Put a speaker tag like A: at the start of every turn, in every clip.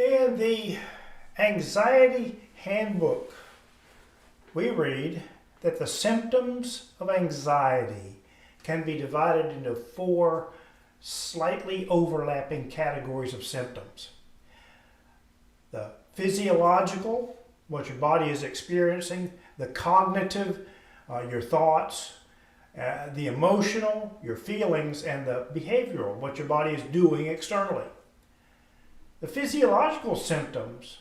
A: In the Anxiety Handbook, we read that the symptoms of anxiety can be divided into 4 slightly overlapping categories of symptoms. The physiological, what your body is experiencing; the cognitive, your thoughts; the emotional, your feelings; and the behavioral, what your body is doing externally. The physiological symptoms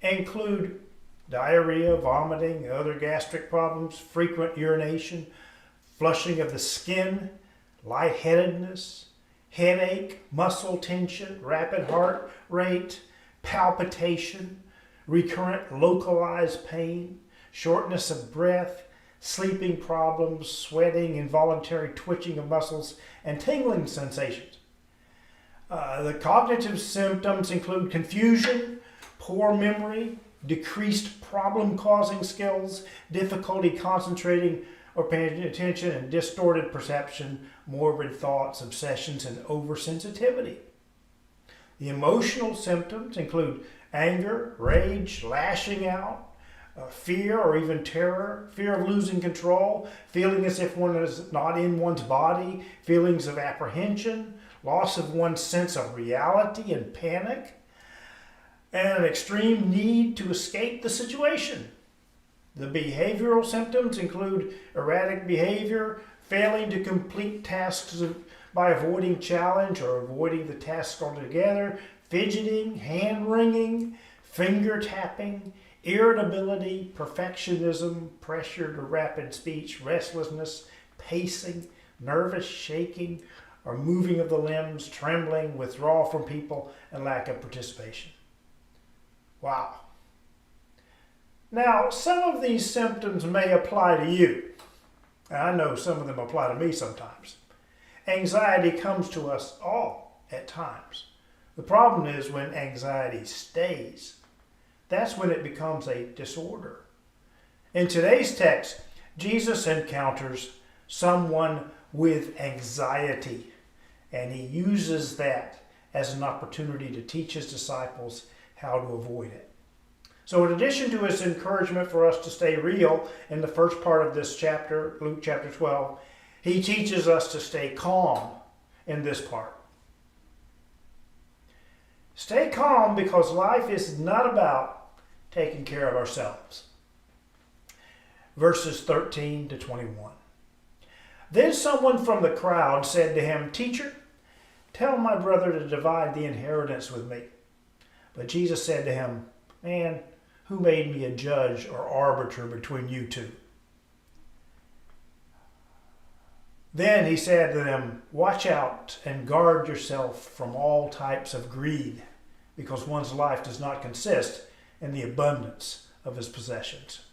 A: include diarrhea, vomiting, other gastric problems, frequent urination, flushing of the skin, lightheadedness, headache, muscle tension, rapid heart rate, palpitation, recurrent localized pain, shortness of breath, sleeping problems, sweating, involuntary twitching of muscles, and tingling sensations. The cognitive symptoms include confusion, poor memory, decreased problem-causing skills, difficulty concentrating or paying attention, and distorted perception, morbid thoughts, obsessions, and oversensitivity. The emotional symptoms include anger, rage, lashing out, fear or even terror, fear of losing control, feeling as if one is not in one's body, feelings of apprehension, loss of one's sense of reality and panic, and an extreme need to escape the situation. The behavioral symptoms include erratic behavior, failing to complete tasks by avoiding challenge or avoiding the task altogether, fidgeting, hand-wringing, finger tapping, irritability, perfectionism, pressure to rapid speech, restlessness, pacing, nervous shaking or moving of the limbs, trembling, withdrawal from people, and lack of participation. Wow. Now, some of these symptoms may apply to you. I know some of them apply to me sometimes. Anxiety comes to us all at times. The problem is when anxiety stays. That's when it becomes a disorder. In today's text, Jesus encounters someone with anxiety, and he uses that as an opportunity to teach his disciples how to avoid it. So in addition to his encouragement for us to stay real in the first part of this chapter, Luke chapter 12, he teaches us to stay calm in this part. Stay calm because life is not about taking care of ourselves. Verses 13 to 21. Then someone from the crowd said to him, "Teacher, tell my brother to divide the inheritance with me." But Jesus said to him, "Man, who made me a judge or arbiter between you two?" Then he said to them, "Watch out and guard yourself from all types of greed, because one's life does not consist in the abundance of his possessions."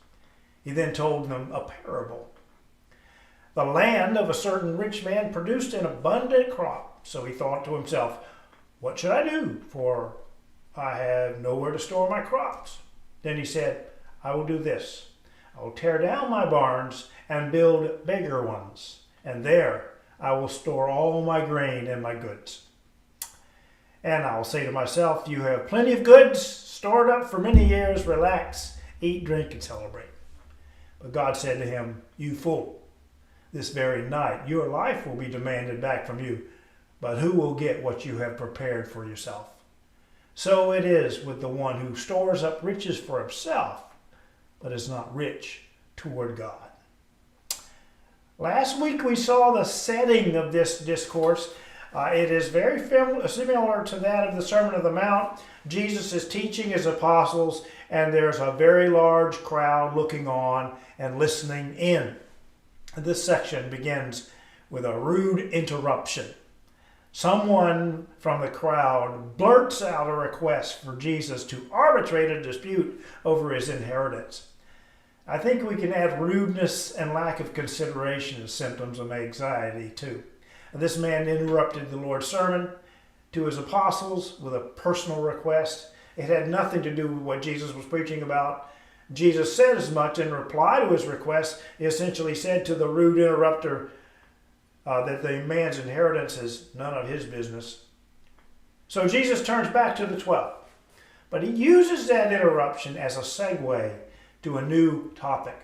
A: He then told them a parable. The land of a certain rich man produced an abundant crop. So he thought to himself, "What should I do? For I have nowhere to store my crops." Then he said, "I will do this. I will tear down my barns and build bigger ones, and there I will store all my grain and my goods. And I will say to myself, you have plenty of goods stored up for many years. Relax, eat, drink, and celebrate." But God said to him, "You fool, this very night your life will be demanded back from you. But who will get what you have prepared for yourself? So it is with the one who stores up riches for himself, but is not rich toward God." Last week we saw the setting of this discourse. It is very similar to that of the Sermon on the Mount. Jesus is teaching his apostles, and there's a very large crowd looking on and listening in. This section begins with a rude interruption. Someone from the crowd blurts out a request for Jesus to arbitrate a dispute over his inheritance. I think we can add rudeness and lack of consideration as symptoms of anxiety too. This man interrupted the Lord's sermon to his apostles with a personal request. It had nothing to do with what Jesus was preaching about. Jesus said as much in reply to his request. He essentially said to the rude interrupter that the man's inheritance is none of his business. So Jesus turns back to the 12. But he uses that interruption as a segue to a new topic.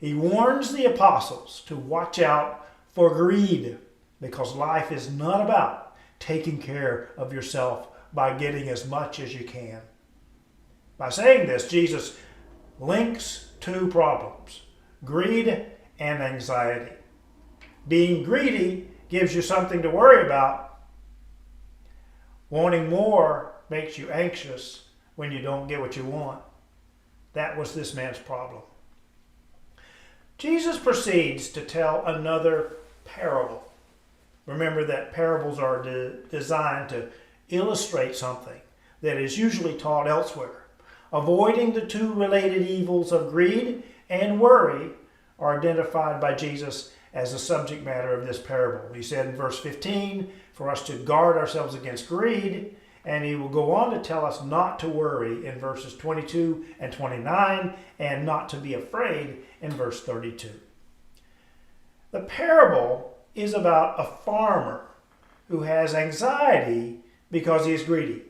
A: He warns the apostles to watch out for greed, because life is not about taking care of yourself by getting as much as you can. By saying this, Jesus links two problems: greed and anxiety. Being greedy gives you something to worry about. Wanting more makes you anxious when you don't get what you want. That was this man's problem. Jesus proceeds to tell another parable. Remember that parables are designed to illustrate something that is usually taught elsewhere. Avoiding the two related evils of greed and worry are identified by Jesus as the subject matter of this parable. He said in verse 15 for us to guard ourselves against greed, and he will go on to tell us not to worry in verses 22 and 29, and not to be afraid in verse 32. The parable is about a farmer who has anxiety because he is greedy.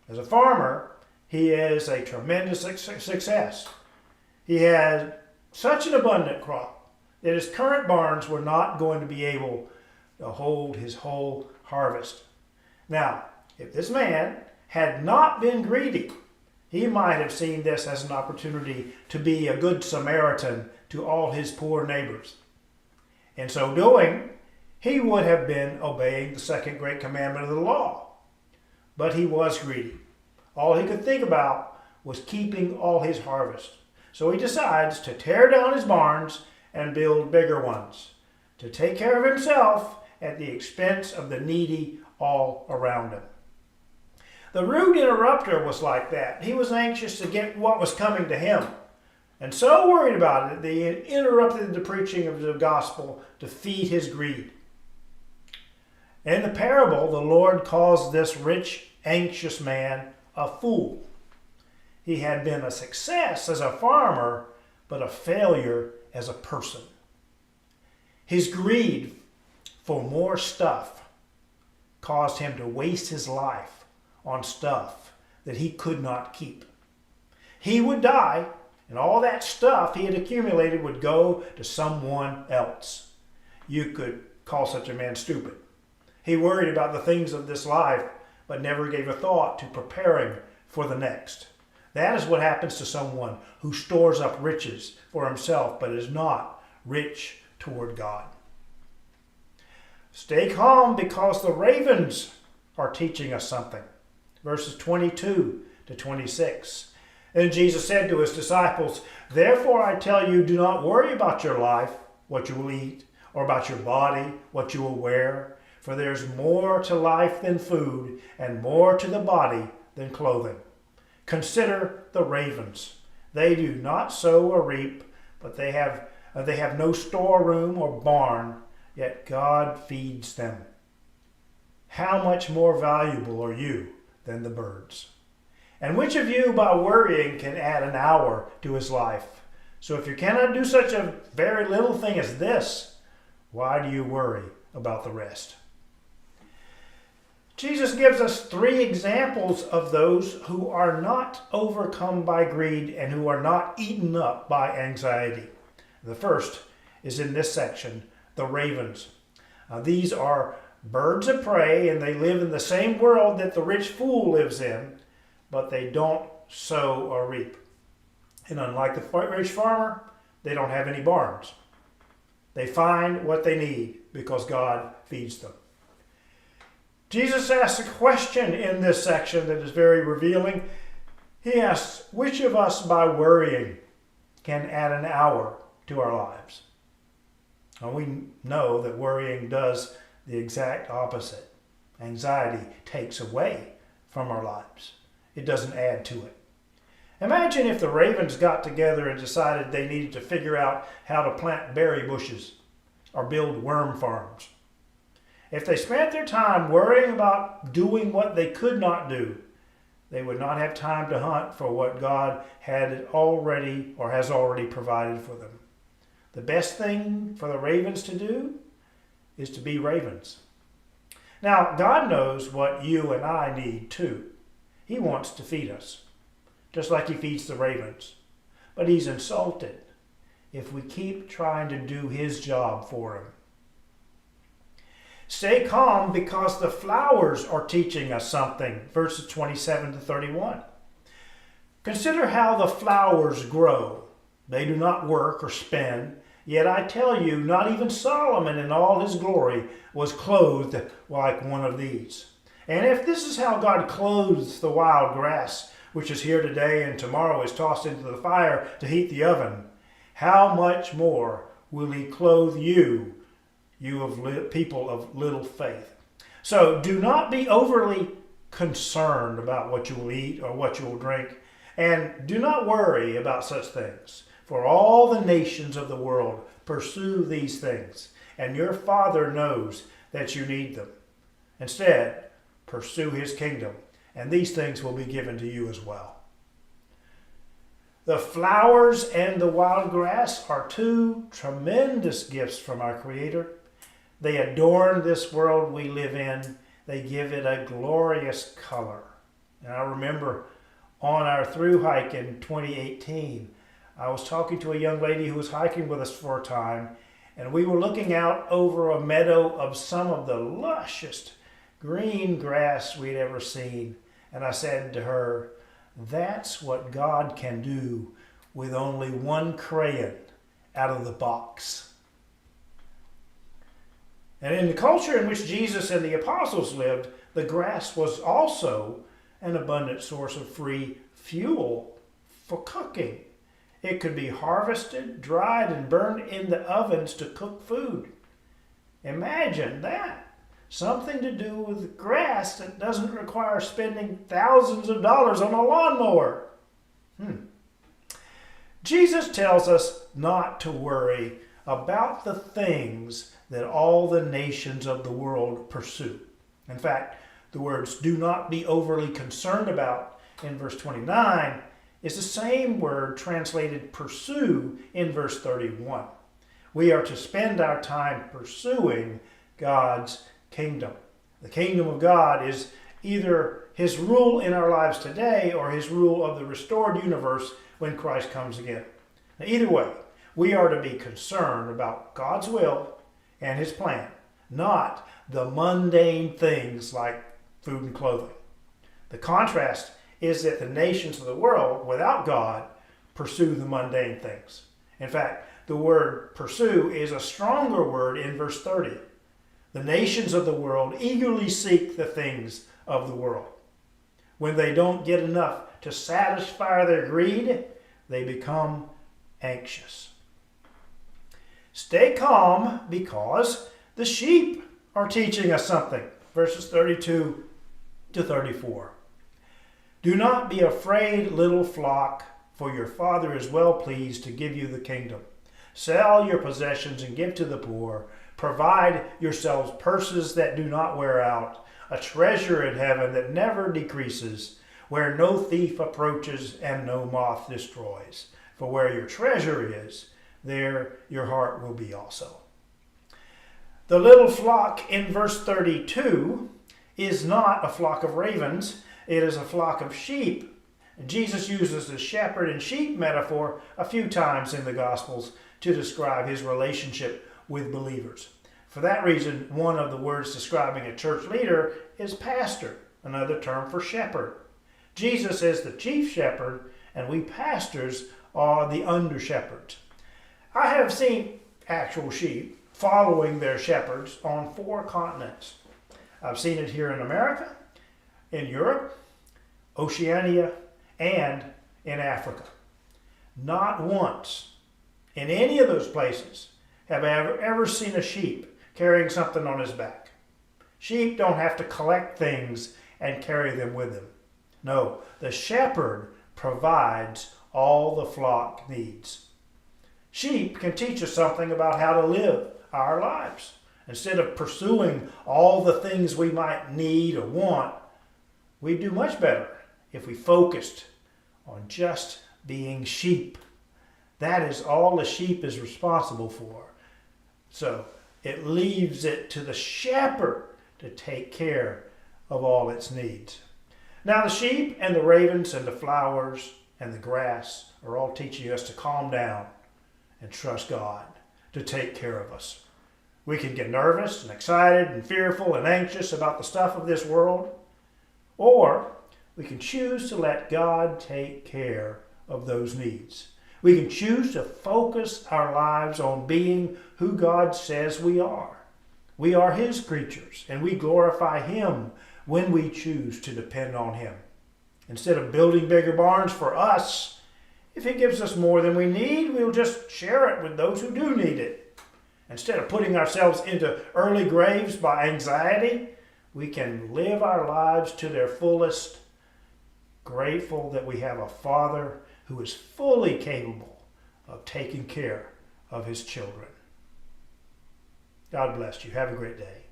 A: As a farmer, he is a tremendous success. He had such an abundant crop that his current barns were not going to be able to hold his whole harvest. Now, if this man had not been greedy, he might have seen this as an opportunity to be a good Samaritan to all his poor neighbors. In so doing, he would have been obeying the second great commandment of the law. But he was greedy. All he could think about was keeping all his harvest. So he decides to tear down his barns and build bigger ones, to take care of himself at the expense of the needy all around him. The rude interrupter was like that. He was anxious to get what was coming to him, and so worried about it that he interrupted the preaching of the gospel to feed his greed. In the parable, the Lord calls this rich, anxious man a fool. He had been a success as a farmer, but a failure as a person. His greed for more stuff caused him to waste his life on stuff that he could not keep. He would die, and all that stuff he had accumulated would go to someone else. You could call such a man stupid. He worried about the things of this life, but never gave a thought to preparing for the next. That is what happens to someone who stores up riches for himself, but is not rich toward God. Stay calm, because the ravens are teaching us something. Verses 22 to 26. And Jesus said to his disciples, "Therefore I tell you, do not worry about your life, what you will eat, or about your body, what you will wear. For there's more to life than food, and more to the body than clothing. Consider the ravens. They do not sow or reap, but they have no storeroom or barn, yet God feeds them. How much more valuable are you than the birds? And which of you by worrying can add an hour to his life? So if you cannot do such a very little thing as this, why do you worry about the rest?" Jesus gives us three examples of those who are not overcome by greed and who are not eaten up by anxiety. The first is in this section, the ravens. These are birds of prey, and they live in the same world that the rich fool lives in, but they don't sow or reap. And unlike the rich farmer, they don't have any barns. They find what they need because God feeds them. Jesus asks a question in this section that is very revealing. He asks, which of us by worrying can add an hour to our lives? And we know that worrying does the exact opposite. Anxiety takes away from our lives. It doesn't add to it. Imagine if the ravens got together and decided they needed to figure out how to plant berry bushes or build worm farms. If they spent their time worrying about doing what they could not do, they would not have time to hunt for what God had already or has already provided for them. The best thing for the ravens to do is to be ravens. Now, God knows what you and I need too. He wants to feed us, just like he feeds the ravens. But he's insulted if we keep trying to do his job for him. Stay calm because the flowers are teaching us something. Verses 27 to 31. Consider how the flowers grow. They do not work or spin. Yet I tell you, not even Solomon in all his glory was clothed like one of these. And if this is how God clothes the wild grass, which is here today and tomorrow is tossed into the fire to heat the oven, how much more will he clothe you, people of little faith? So do not be overly concerned about what you will eat or what you will drink, and do not worry about such things. For all the nations of the world pursue these things, and your Father knows that you need them. Instead, pursue his kingdom, and these things will be given to you as well. The flowers and the wild grass are two tremendous gifts from our Creator. They adorn this world we live in. They give it a glorious color. And I remember on our through hike in 2018, I was talking to a young lady who was hiking with us for a time, and we were looking out over a meadow of some of the lushest green grass we'd ever seen. And I said to her, that's what God can do with only one crayon out of the box. And in the culture in which Jesus and the apostles lived, the grass was also an abundant source of free fuel for cooking. It could be harvested, dried, and burned in the ovens to cook food. Imagine that. Something to do with grass that doesn't require spending thousands of dollars on a lawnmower. Jesus tells us not to worry about the things that all the nations of the world pursue. In fact, the words "do not be overly concerned about" in verse 29 is the same word translated "pursue" in verse 31. We are to spend our time pursuing God's kingdom. The kingdom of God is either his rule in our lives today or his rule of the restored universe when Christ comes again. Now, either way, we are to be concerned about God's will and his plan, not the mundane things like food and clothing. The contrast is that the nations of the world, without God, pursue the mundane things. In fact, the word pursue is a stronger word in verse 30. The nations of the world eagerly seek the things of the world. When they don't get enough to satisfy their greed, they become anxious. Stay calm because the sheep are teaching us something. Verses 32 to 34. Do not be afraid, little flock, for your Father is well pleased to give you the kingdom. Sell your possessions and give to the poor. Provide yourselves purses that do not wear out, a treasure in heaven that never decreases, where no thief approaches and no moth destroys. For where your treasure is, there your heart will be also. The little flock in verse 32 is not a flock of ravens, it is a flock of sheep. Jesus uses the shepherd and sheep metaphor a few times in the Gospels to describe his relationship with believers. For that reason, one of the words describing a church leader is pastor, another term for shepherd. Jesus is the chief shepherd, and we pastors are the under shepherds. I have seen actual sheep following their shepherds on 4 continents. I've seen it here in America, in Europe, Oceania, and in Africa. Not once in any of those places have I ever seen a sheep carrying something on his back. Sheep don't have to collect things and carry them with them. No, the shepherd provides all the flock needs. Sheep can teach us something about how to live our lives. Instead of pursuing all the things we might need or want, we'd do much better if we focused on just being sheep. That is all the sheep is responsible for. So it leaves it to the shepherd to take care of all its needs. Now the sheep and the ravens and the flowers and the grass are all teaching us to calm down and trust God to take care of us. We can get nervous and excited and fearful and anxious about the stuff of this world, or we can choose to let God take care of those needs. We can choose to focus our lives on being who God says we are. We are His creatures, and we glorify Him when we choose to depend on Him. Instead of building bigger barns for us, if He gives us more than we need, we'll just share it with those who do need it. Instead of putting ourselves into early graves by anxiety, we can live our lives to their fullest, grateful that we have a Father who is fully capable of taking care of His children. God bless you. Have a great day.